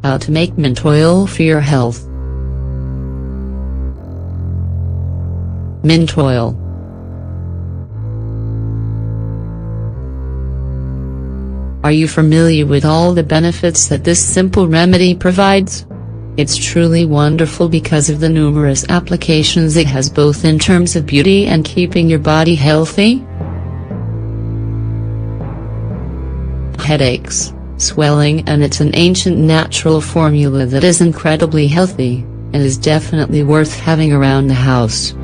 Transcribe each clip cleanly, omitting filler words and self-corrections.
How to make mint oil for your health. Mint oil. Are you familiar with all the benefits that this simple remedy provides? It's truly wonderful because of the numerous applications it has, both in terms of beauty and keeping your body healthy. Headaches, swelling, and it's an ancient natural formula that is incredibly healthy, and is definitely worth having around the house.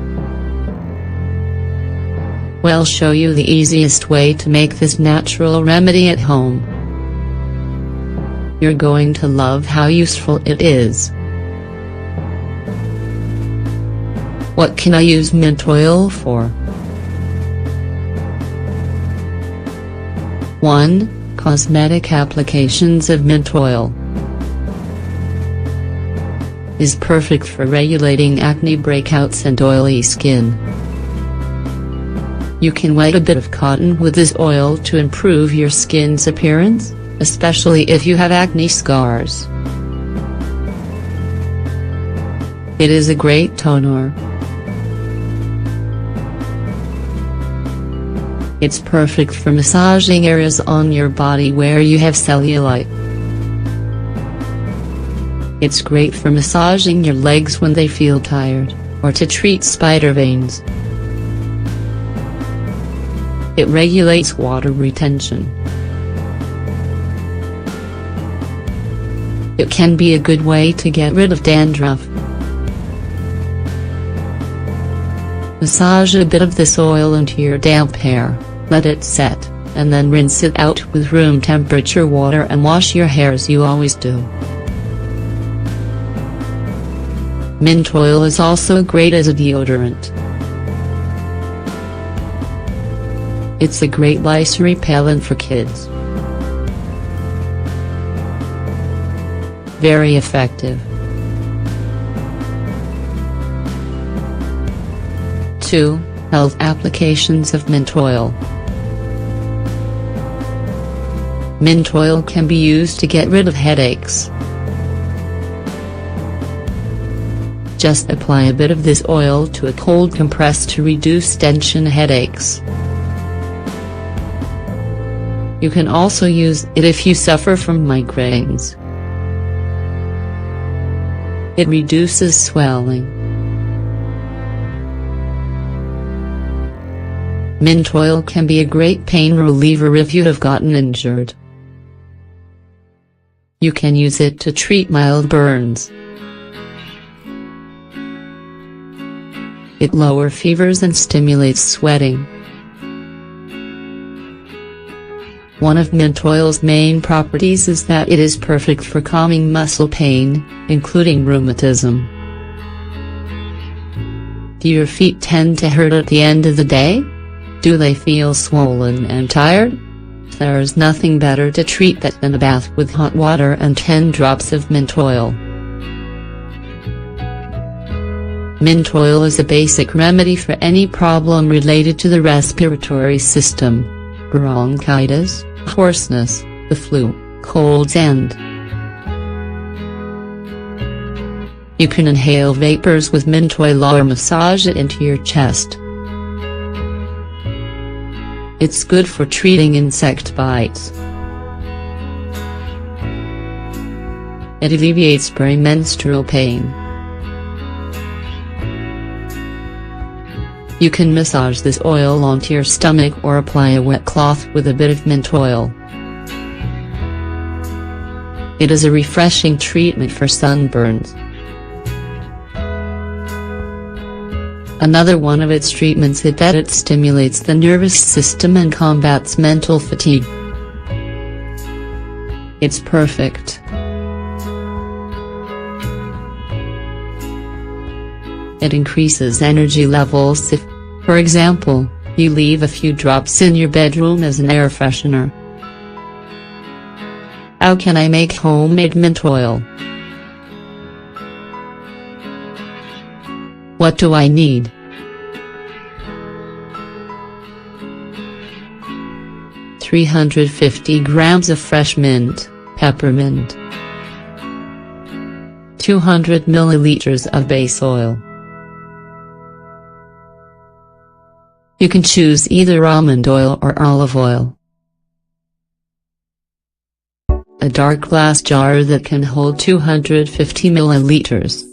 We'll show you the easiest way to make this natural remedy at home. You're going to love how useful it is. What can I use mint oil for? 1. Cosmetic applications of mint oil. Is perfect for regulating acne breakouts and oily skin. You can wet a bit of cotton with this oil to improve your skin's appearance, especially if you have acne scars. It is a great toner. It's perfect for massaging areas on your body where you have cellulite. It's great for massaging your legs when they feel tired, or to treat spider veins. It regulates water retention. It can be a good way to get rid of dandruff. Massage a bit of this oil into your damp hair, let it set, and then rinse it out with room temperature water and wash your hair as you always do. Mint oil is also great as a deodorant. It's a great lice repellent for kids. Very effective. 2. Health applications of mint oil. Mint oil can be used to get rid of headaches. Just apply a bit of this oil to a cold compress to reduce tension headaches. You can also use it if you suffer from migraines. It reduces swelling. Mint oil can be a great pain reliever if you have gotten injured. You can use it to treat mild burns. It lowers fevers and stimulates sweating. One of mint oil's main properties is that it is perfect for calming muscle pain, including rheumatism. Do your feet tend to hurt at the end of the day? Do they feel swollen and tired? There is nothing better to treat that than a bath with hot water and 10 drops of mint oil. Mint oil is a basic remedy for any problem related to the respiratory system: bronchitis, hoarseness, the flu, colds, and you can inhale vapors with mint oil or massage it into your chest. It's good for treating insect bites. It alleviates premenstrual pain. You can massage this oil onto your stomach or apply a wet cloth with a bit of mint oil. It is a refreshing treatment for sunburns. Another one of its treatments is that it stimulates the nervous system and combats mental fatigue. It's perfect. It increases energy levels if, for example, you leave a few drops in your bedroom as an air freshener. How can I make homemade mint oil? What do I need? .350 grams of fresh mint, peppermint, 200 milliliters of base oil. You can choose either almond oil or olive oil. A dark glass jar that can hold 250 milliliters.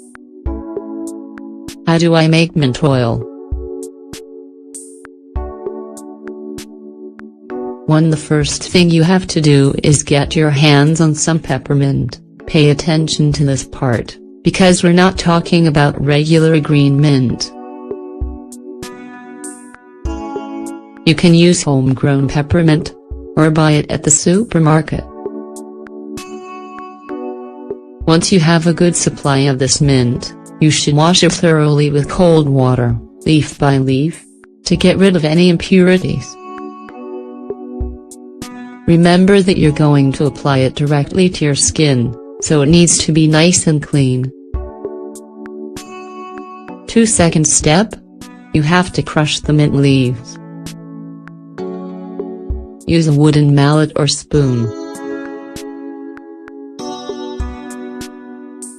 How do I make mint oil? 1. The first thing you have to do is get your hands on some peppermint. Pay attention to this part, because we're not talking about regular green mint. You can use homegrown peppermint, or buy it at the supermarket. Once you have a good supply of this mint, you should wash it thoroughly with cold water, leaf by leaf, to get rid of any impurities. Remember that you're going to apply it directly to your skin, so it needs to be nice and clean. 2. Second step? You have to crush the mint leaves. Use a wooden mallet or spoon.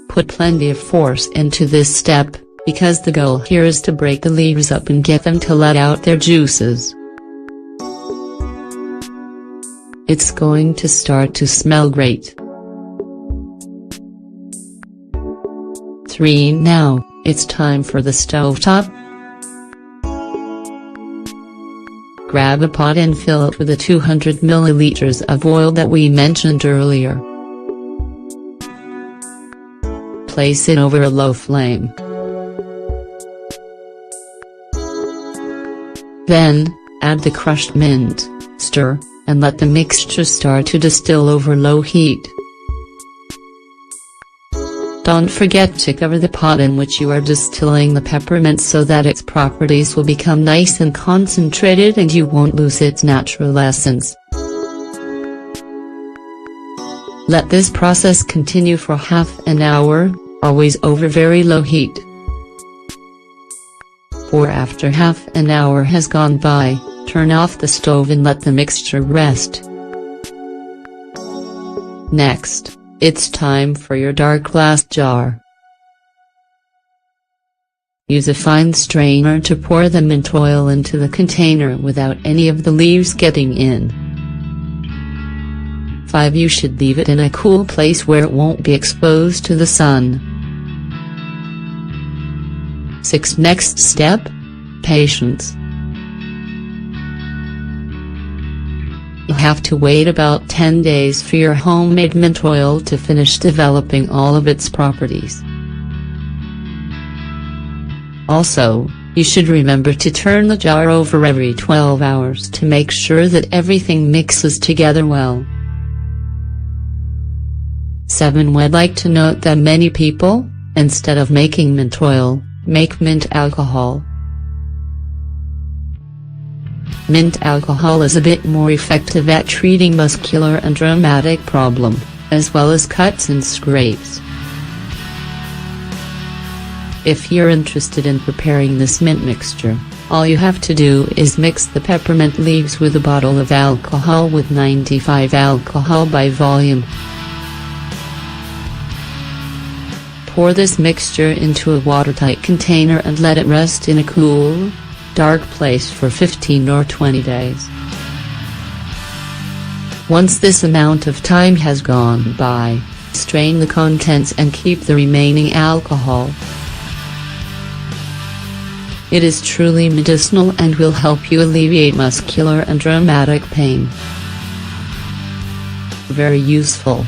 Put plenty of force into this step, because the goal here is to break the leaves up and get them to let out their juices. It's going to start to smell great. 3. Now, it's time for the stovetop. Grab a pot and fill it with the 200 milliliters of oil that we mentioned earlier. Place it over a low flame. Then, add the crushed mint, stir, and let the mixture start to distill over low heat. Don't forget to cover the pot in which you are distilling the peppermint so that its properties will become nice and concentrated and you won't lose its natural essence. Let this process continue for half an hour, always over very low heat. 4. After half an hour has gone by, turn off the stove and let the mixture rest. Next, it's time for your dark glass jar. Use a fine strainer to pour the mint oil into the container without any of the leaves getting in. 5. You should leave it in a cool place where it won't be exposed to the sun. 6. Next step? Patience. You have to wait about 10 days for your homemade mint oil to finish developing all of its properties. Also, you should remember to turn the jar over every 12 hours to make sure that everything mixes together well. 7. I'd like to note that many people, instead of making mint oil, make mint alcohol. Mint alcohol is a bit more effective at treating muscular and rheumatic problems, as well as cuts and scrapes. If you're interested in preparing this mint mixture, all you have to do is mix the peppermint leaves with a bottle of alcohol with 95 alcohol by volume. Pour this mixture into a watertight container and let it rest in a cool, dark place for 15 or 20 days. Once this amount of time has gone by, strain the contents and keep the remaining alcohol. It is truly medicinal and will help you alleviate muscular and rheumatic pain. Very useful.